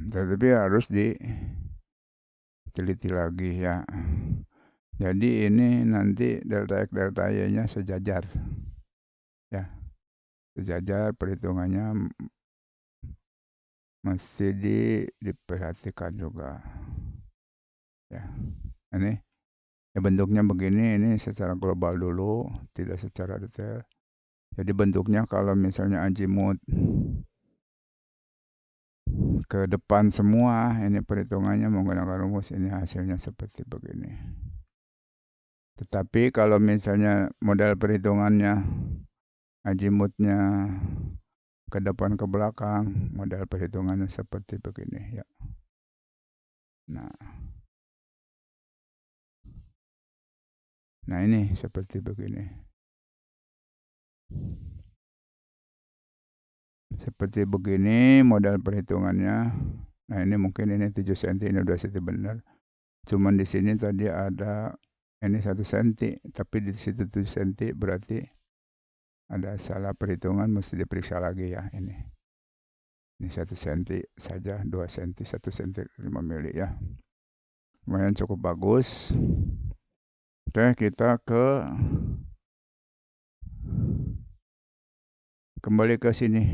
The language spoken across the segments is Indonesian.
Tetapi harus diteliti lagi ya. Jadi ini nanti delta X delta Y-nya sejajar. Ya, sejajar perhitungannya mesti diperhatikan juga. Ya, ini ya bentuknya begini, ini secara global dulu, tidak secara detail. Jadi bentuknya kalau misalnya azimut ke depan semua, ini perhitungannya menggunakan rumus, ini hasilnya seperti begini. Tetapi kalau misalnya model perhitungannya azimutnya ke depan ke belakang, model perhitungannya seperti begini ya. Nah ini seperti begini. Seperti begini model perhitungannya. Nah ini mungkin ini 7 cm, ini 2 cm benar. Cuman di sini tadi ada ini 1 cm, tapi di situ 7 cm berarti ada salah perhitungan, mesti diperiksa lagi ya ini. Ini 1 cm saja, 2 cm, 1 cm 5 mili ya. Lumayan cukup bagus. Oke, kita kembali ke sini.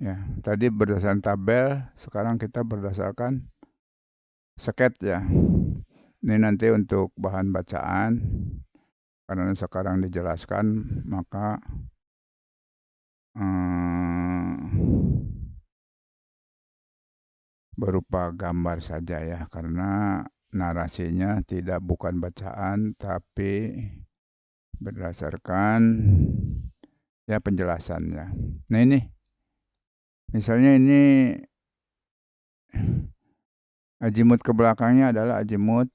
Ya, tadi berdasarkan tabel, sekarang kita berdasarkan sket ya. Ini nanti untuk bahan bacaan, karena sekarang dijelaskan, maka berupa gambar saja ya, karena narasinya bukan bacaan, tapi berdasarkan ya penjelasannya. Nah ini, misalnya ini azimut ke belakangnya adalah azimut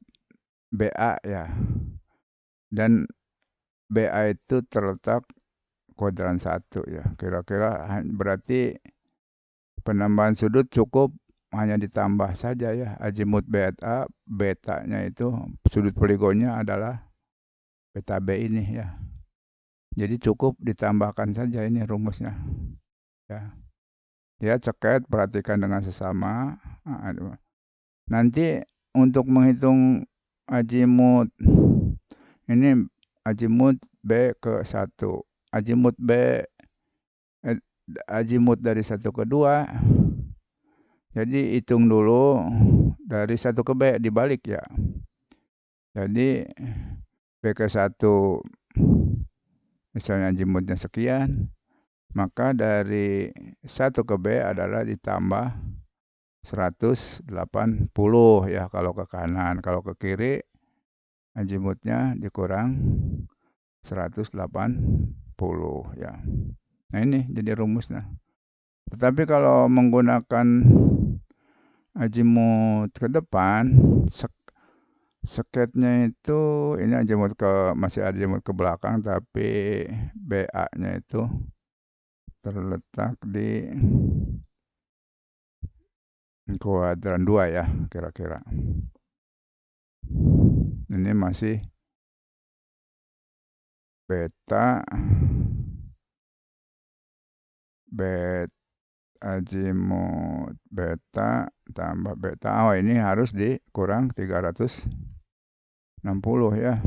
BA ya. Dan BA itu terletak kuadran 1 ya. Kira-kira berarti penambahan sudut cukup hanya ditambah saja ya. Azimut beta, betanya itu sudut poligonnya adalah beta B ini ya. Jadi cukup ditambahkan saja ini rumusnya. Ya. Dia ceket, perhatikan dengan sesama. Nanti untuk menghitung azimut ini azimut B ke 1. Azimut B azimut dari 1 ke 2. Jadi hitung dulu dari 1 ke B dibalik ya. Jadi B ke 1 misalnya azimutnya sekian, maka dari 1 ke B adalah ditambah 180 ya kalau ke kanan. Kalau ke kiri azimutnya dikurang 180 ya. Nah ini jadi rumusnya. Tetapi kalau menggunakan azimut ke depan, seketnya itu ini masih azimut ke belakang, tapi BA-nya itu terletak di kuadran 2 ya kira-kira. Ini masih beta azimut beta tambah beta. Oh ini harus dikurang 360 ya.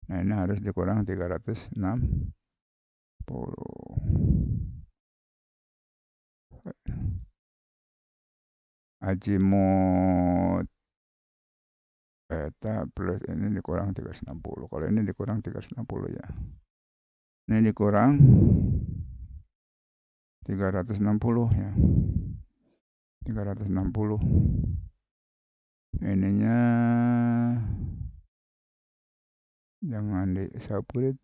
Nah ini harus dikurang 360. Azimut beta plus ini dikurang 360. Kalau ini dikurang 360 ya. Ini dikurang 360 ya. 360. Ininya jangan disaprit.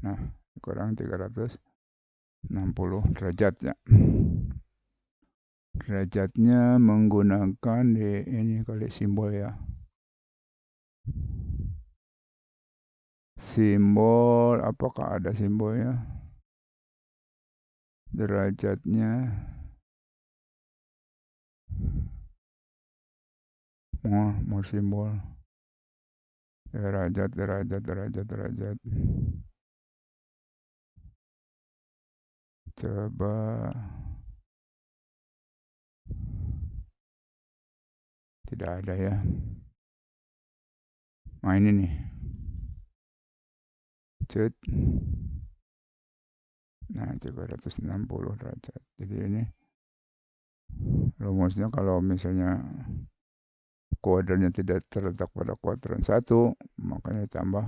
Nah, dikurang 360 derajat ya. Derajatnya menggunakan ini kali simbol ya. Simbol, apakah ada simbolnya? Derajatnya mau simbol derajat. Coba. Tidak ada ya. Nah ini nih. Cut. Nah 360 derajat. Jadi ini rumusnya kalau misalnya kuadrannya tidak terletak pada kuadran 1, makanya tambah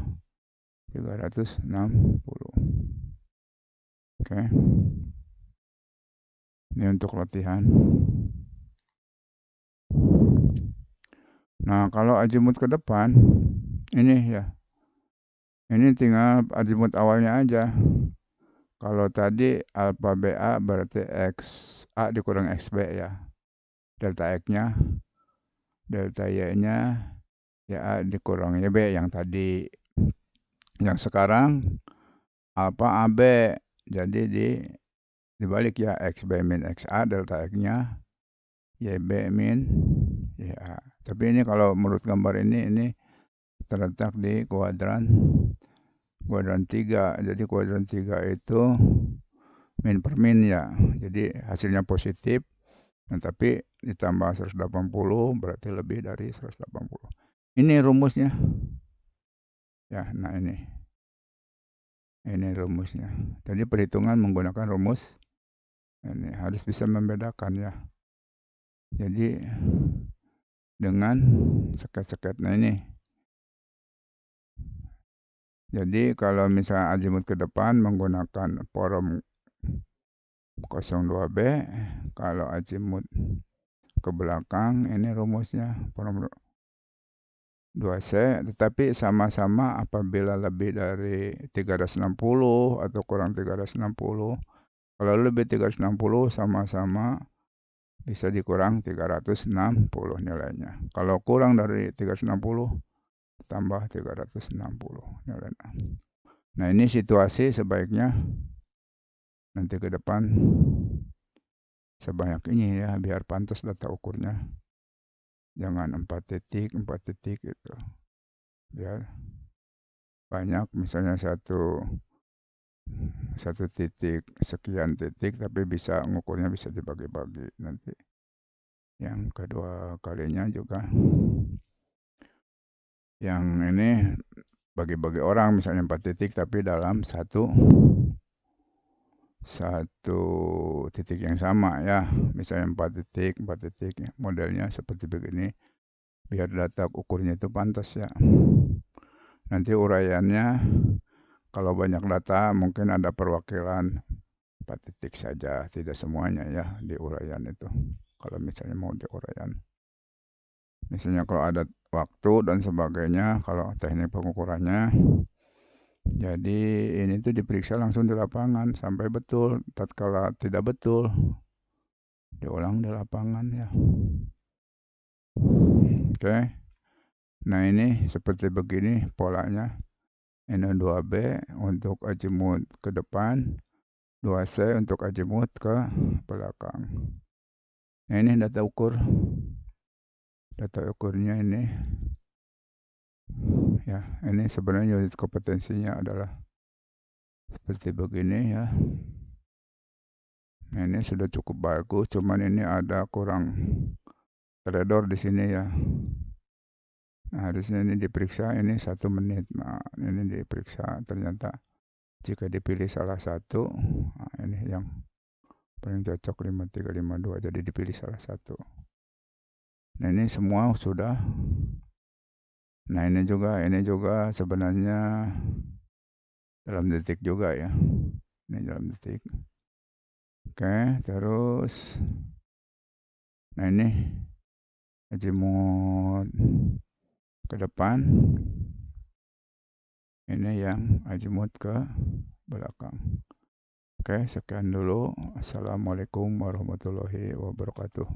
360. Oke. Ini untuk latihan. Nah, kalau azimut ke depan, ini ya. Ini tinggal azimut awalnya aja. Kalau tadi alfa BA berarti X A dikurang XB ya. Delta X-nya, delta Y-nya, ya A dikurang YB yang tadi. Yang sekarang alfa AB. Jadi dibalik ya, XB min XA delta X-nya, YB min YA. Tapi ini kalau menurut gambar ini terletak di kuadran 3. Jadi kuadran 3 itu min per min ya. Jadi hasilnya positif. Nah, tapi ditambah 180 berarti lebih dari 180. Ini rumusnya. Ya, nah ini. Ini rumusnya. Jadi perhitungan menggunakan rumus. Ini harus bisa membedakan ya. Jadi dengan seket-seket. Nah ini. Jadi kalau misalnya azimut ke depan menggunakan forum 02B, kalau azimut ke belakang ini rumusnya forum 2C, tetapi sama-sama apabila lebih dari 360 atau kurang 360. Kalau lebih 360 sama-sama bisa dikurang 360 nilainya. Kalau kurang dari 360 tambah 360 nilainya. Nah ini situasi sebaiknya nanti ke depan sebanyak ini ya, biar pantas data ukurnya. Jangan 4 titik gitu. Biar banyak, misalnya satu titik sekian titik, tapi bisa ngukurnya bisa dibagi-bagi nanti. Yang kedua kalinya juga yang ini bagi-bagi orang, misalnya 4 titik tapi dalam satu titik yang sama ya, misalnya 4 titik ya. Modelnya seperti begini biar data ukurnya itu pantas ya. Nanti uraiannya kalau banyak data mungkin ada perwakilan 4 titik saja, tidak semuanya ya di uraian itu. Kalau misalnya mau di uraian, misalnya kalau ada waktu dan sebagainya, kalau teknik pengukurannya, jadi ini tuh diperiksa langsung di lapangan sampai betul. Tatkala tidak betul, diulang di lapangan ya. Oke. Nah ini seperti begini polanya. N2B untuk azimut ke depan, 2C untuk azimut ke belakang. Nah ini data ukur. Data ukurnya ini. Ya, ini sebenarnya unit kompetensinya adalah seperti begini ya. Nah, ini sudah cukup bagus, cuman ini ada kurang teledor di sini ya. Nah, harusnya ini diperiksa ini 1 menit. Nah, ini diperiksa ternyata jika dipilih salah satu, nah ini yang paling cocok 5352, jadi dipilih salah satu. Nah, ini semua sudah. Nah, ini juga sebenarnya dalam detik juga ya. Ini dalam detik. Oke, terus. Nah, ini azimut ke depan. Ini yang azimut ke belakang. Oke, sekian dulu. Assalamualaikum warahmatullahi wabarakatuh.